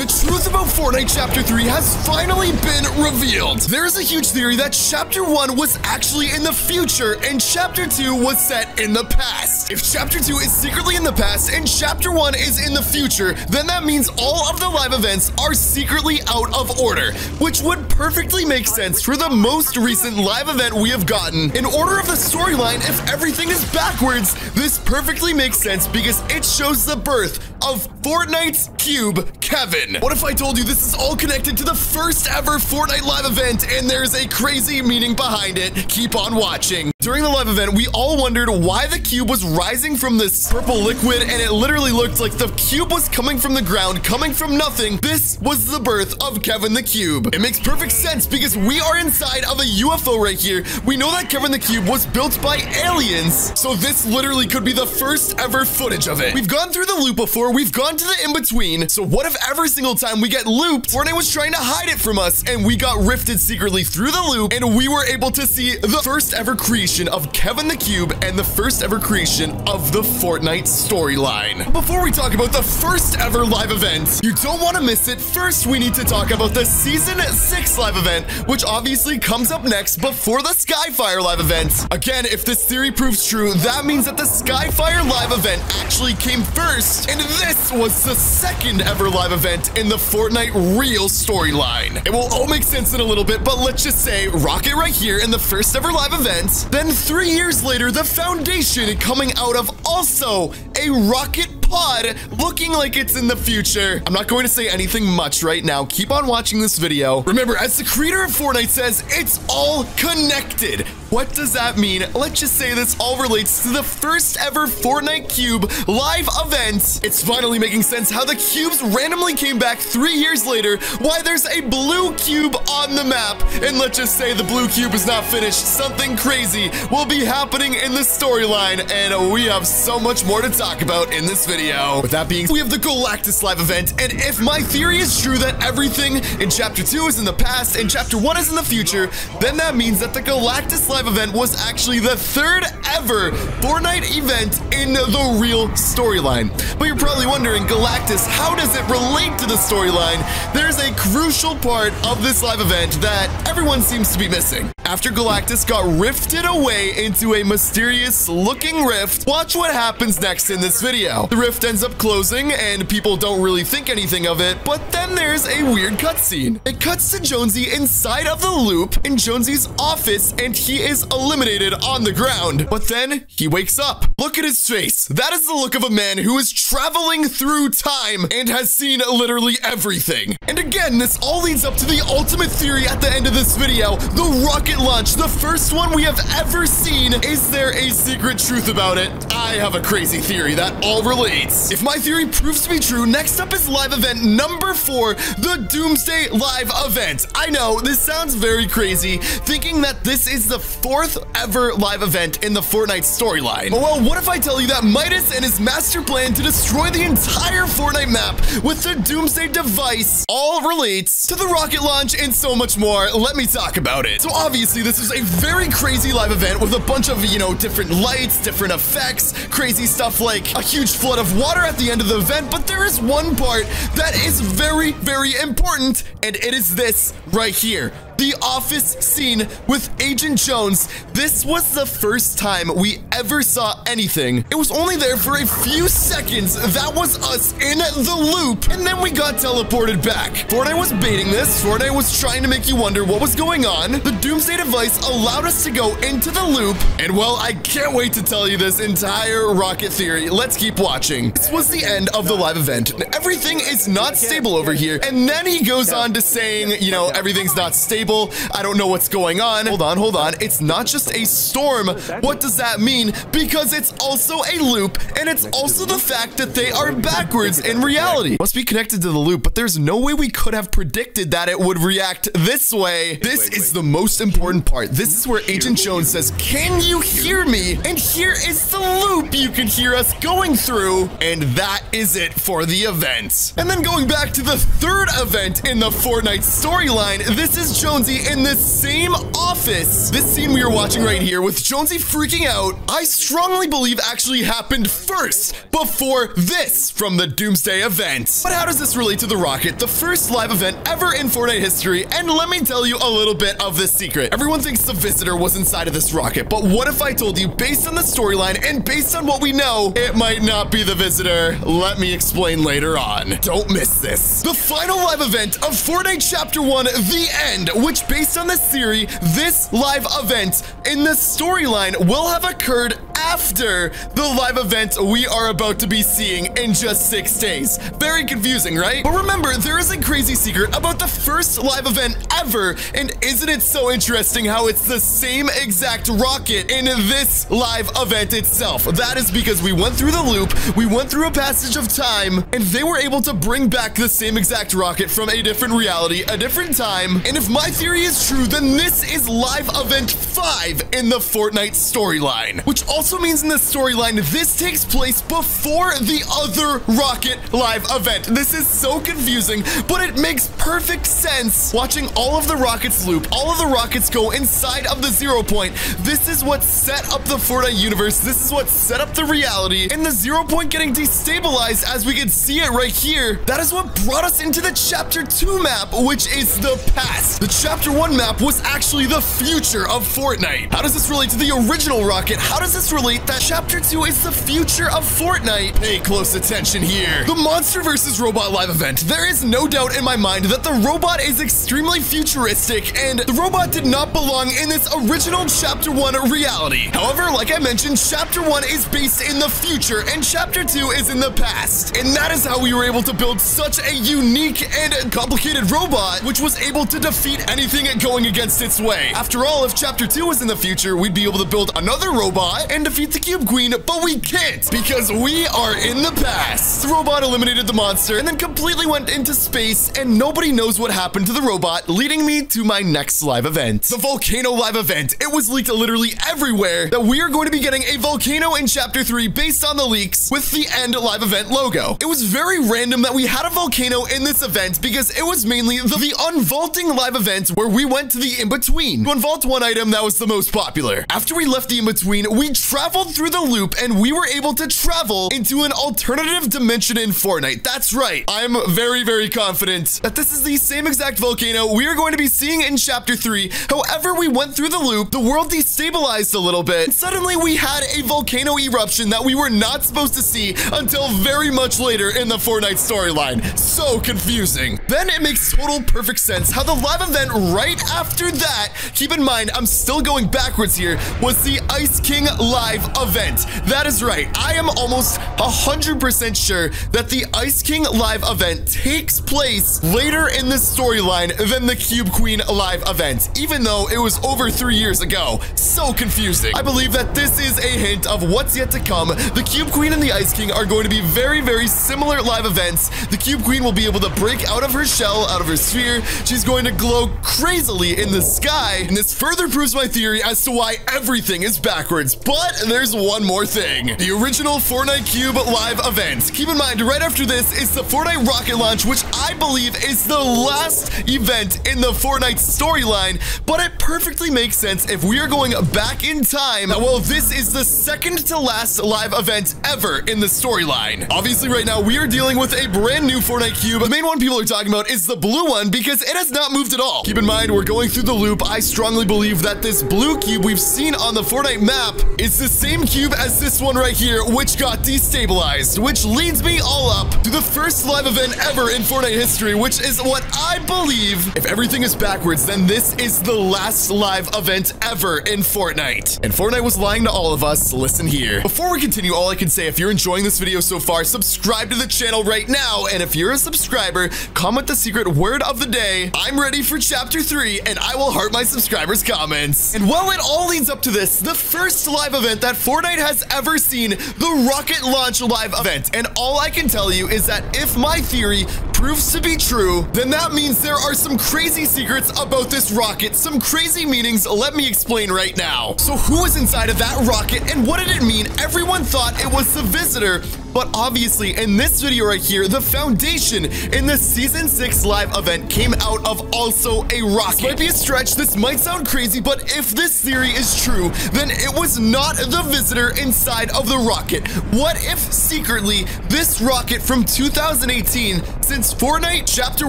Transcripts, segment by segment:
The truth about Fortnite Chapter 3 has finally been revealed. There is a huge theory that Chapter 1 was actually in the future and Chapter 2 was set in the past. If Chapter 2 is secretly in the past and Chapter 1 is in the future, then that means all of the live events are secretly out of order, which would perfectly make sense for the most recent live event we have gotten. In order of the storyline, if everything is backwards, this perfectly makes sense because it shows the birth of Fortnite's cube, Kevin. What if I told you this is all connected to the first ever Fortnite live event and there's a crazy meaning behind it? Keep on watching. During the live event, we all wondered why the cube was rising from this purple liquid, and it literally looked like the cube was coming from the ground, coming from nothing. This was the birth of Kevin the Cube. It makes perfect sense because we are inside of a UFO right here. We know that Kevin the Cube was built by aliens, so this literally could be the first ever footage of it. We've gone through the loop before, we've gone to the in-between, so what if every single time we get looped, Fortnite was trying to hide it from us, and we got rifted secretly through the loop, and we were able to see the first ever creation of Kevin the Cube and the first ever creation of the Fortnite storyline. Before we talk about the first ever live event, you don't want to miss it. First, we need to talk about the Season 6 live event, which obviously comes up next before the Skyfire live event. Again, if this theory proves true, that means that the Skyfire live event actually came first, and this was the second ever live event in the Fortnite real storyline. It will all make sense in a little bit, but let's just say Rocket right here in the first ever live event. Then 3 years later, the Foundation coming out of also a rocket pod looking like it's in the future. I'm not going to say anything much right now. Keep on watching this video. Remember, as the creator of Fortnite says, it's all connected. What does that mean? Let's just say this all relates to the first ever Fortnite Cube live event. It's finally making sense how the cubes randomly came back 3 years later, why there's a blue cube on the map. And let's just say the blue cube is not finished. Something crazy will be happening in the storyline, and we have so much more to talk about in this video. With that being said, we have the Galactus live event, and if my theory is true that everything in Chapter 2 is in the past and Chapter 1 is in the future, then that means that the Galactus live event was actually the third ever Fortnite event in the real storyline. But you're probably wondering, Galactus, how does it relate to the storyline? There's a crucial part of this live event that everyone seems to be missing. After Galactus got rifted away into a mysterious looking rift, watch what happens next in this video. The rift ends up closing and people don't really think anything of it, but then there's a weird cutscene. It cuts to Jonesy inside of the loop in Jonesy's office, and he is eliminated on the ground. But then he wakes up. Look at his face. That is the look of a man who is traveling through time and has seen literally everything. And again, this all leads up to the ultimate theory at the end of this video, the rocket launch, the first one we have ever seen. Is there a secret truth about it? I have a crazy theory that all relates. If my theory proves to be true, next up is live event number 4, the Doomsday live event. I know this sounds very crazy, thinking that this is the 4th ever live event in the Fortnite storyline. Well, what if I tell you that Midas and his master plan to destroy the entire Fortnite map with the Doomsday device all relates to the rocket launch and so much more? Let me talk about it. So obviously this is a very crazy live event with a bunch of, different lights, different effects, crazy stuff like a huge flood of water at the end of the event, but there is one part that is very, very important, and it is this right here. The office scene with Agent Jones. This was the first time we ever saw anything. It was only there for a few seconds. That was us in the loop, and then we got teleported back. Fortnite was baiting this. Fortnite was trying to make you wonder what was going on. The Doomsday device allowed us to go into the loop, and well, I can't wait to tell you this entire rocket theory. Let's keep watching. This was the end of the live event. Everything is not stable over here, and then he goes on to saying, everything's not stable. I don't know what's going on. Hold on. It's not just a storm. What does that mean? Because it's also a loop, and it's also the fact that they are backwards in reality. Must be connected to the loop, but there's no way we could have predicted that it would react this way. This is the most important part. This is where Agent Jones says, "Can you hear me?" And here is the loop you can hear us going through, and that is it for the event. And then going back to the third event in the Fortnite storyline, this is Jones Jonesy in the same office. This scene we are watching right here with Jonesy freaking out, I strongly believe actually happened first before this from the Doomsday event. But how does this relate to the rocket, the first live event ever in Fortnite history? And let me tell you a little bit of this secret. Everyone thinks the visitor was inside of this rocket, but what if I told you, based on the storyline and based on what we know, it might not be the visitor? Let me explain later on. Don't miss this. The final live event of Fortnite Chapter 1, The End, which based on this theory, this live event in the storyline will have occurred after the live event we are about to be seeing in just 6 days. Very confusing, right? But remember, there is a crazy secret about the first live event ever, and isn't it so interesting how it's the same exact rocket in this live event itself? That is because we went through the loop, we went through a passage of time, and they were able to bring back the same exact rocket from a different reality, a different time. And if my theory is true, then this is live event 5 in the Fortnite storyline, which also means in the storyline, this takes place before the other rocket live event. This is so confusing, but it makes perfect sense watching all of the rockets loop, all of the rockets go inside of the 0 point. This is what set up the Fortnite universe. This is what set up the reality, and the 0 point getting destabilized as we can see it right here. That is what brought us into the Chapter 2 map, which is the past. The Chapter 1 map was actually the future of Fortnite. How does this relate to the original rocket? How does this relate that Chapter 2 is the future of Fortnite? Pay close attention here. The Monster vs. Robot live event. There is no doubt in my mind that the robot is extremely futuristic, and the robot did not belong in this original Chapter 1 reality. However, like I mentioned, Chapter 1 is based in the future, and Chapter 2 is in the past. And that is how we were able to build such a unique and complicated robot, which was able to defeat anything going against its way. After all, if Chapter 2 was in the future, we'd be able to build another robot and defeat the Cube Queen, but we can't because we are in the past. The robot eliminated the monster and then completely went into space, and nobody knows what happened to the robot, leading me to my next live event. The volcano live event. It was leaked literally everywhere that we are going to be getting a volcano in Chapter 3 based on the leaks with the End live event logo. It was very random that we had a volcano in this event because it was mainly the unvaulting live event where we went to the in-between to unvault one item that was the most popular. After we left the in-between, we traveled through the loop and we were able to travel into an alternative dimension in Fortnite. That's right. I'm very, very confident that this is the same exact volcano we are going to be seeing in Chapter 3. However, we went through the loop, the world destabilized a little bit, and suddenly we had a volcano eruption that we were not supposed to see until very much later in the Fortnite storyline. So confusing. Then it makes total perfect sense how the live event right after that, keep in mind, I'm still going backwards here, was the Ice King live event. That is right. I am almost 100% sure that the Ice King live event takes place later in the storyline than the Cube Queen live event, even though it was over 3 years ago. So confusing. I believe that this is a hint of what's yet to come. The Cube Queen and the Ice King are going to be very, very similar live events. The Cube Queen will be able to break out of her shell, out of her sphere. She's going to glow crazily in the sky, and this further proves my theory as to why everything is backwards. But there's one more thing. The original Fortnite Cube live event. Keep in mind, right after this is the Fortnite rocket launch, which I believe is the last event in the Fortnite storyline, but it perfectly makes sense if we are going back in time that, well, this is the second to last live event ever in the storyline. Obviously, right now, we are dealing with a brand new Fortnite Cube. The main one people are talking about is the blue one because it has not moved at all. Keep in mind, we're going through the loop. I strongly believe that this blue cube we've seen on the Fortnite map is the same cube as this one right here, which got destabilized, which leads me all up to the first live event ever in Fortnite history, which is what I believe. If everything is backwards, then this is the last live event ever in Fortnite. And Fortnite was lying to all of us. Listen here. Before we continue, all I can say, if you're enjoying this video so far, subscribe to the channel right now. And if you're a subscriber, comment the secret word of the day. I'm ready for Chapter 3, and I will heart my subscribers' comments. And while it all leads up to this, the first live event that Fortnite has ever seen, the rocket launch live event. And all I can tell you is that if my theory proves to be true, then that means there are some crazy secrets about this rocket, some crazy meanings. Let me explain right now. So who was inside of that rocket, and what did it mean? Everyone thought it was the visitor, But obviously, in this video right here, the foundation in the Season 6 live event came out of also a rocket. This might be a stretch, this might sound crazy, but if this theory is true, then it was not the visitor inside of the rocket. What if secretly this rocket from 2018, since Fortnite Chapter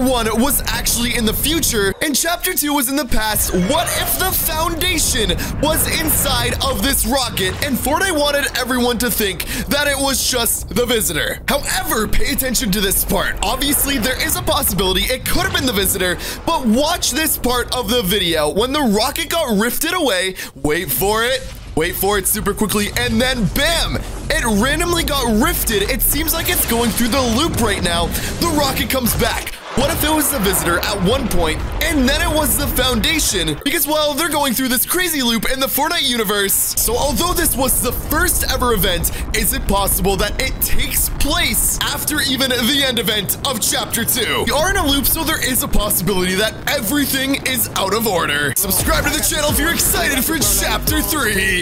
1 was actually in the future and Chapter 2 was in the past, what if the foundation was inside of this rocket and Fortnite wanted everyone to think that it was just the visitor? However, pay attention to this part. Obviously, there is a possibility it could have been the visitor, but watch this part of the video. When the rocket got rifted away, wait for it super quickly, and then bam, it randomly got rifted. It seems like it's going through the loop right now. The rocket comes back. What if it was the visitor at one point, and then it was the foundation? Because, well, they're going through this crazy loop in the Fortnite universe. So although this was the first ever event, is it possible that it takes place after even the end event of Chapter 2? We are in a loop, so there is a possibility that everything is out of order. Subscribe to the channel if you're excited for Chapter 3.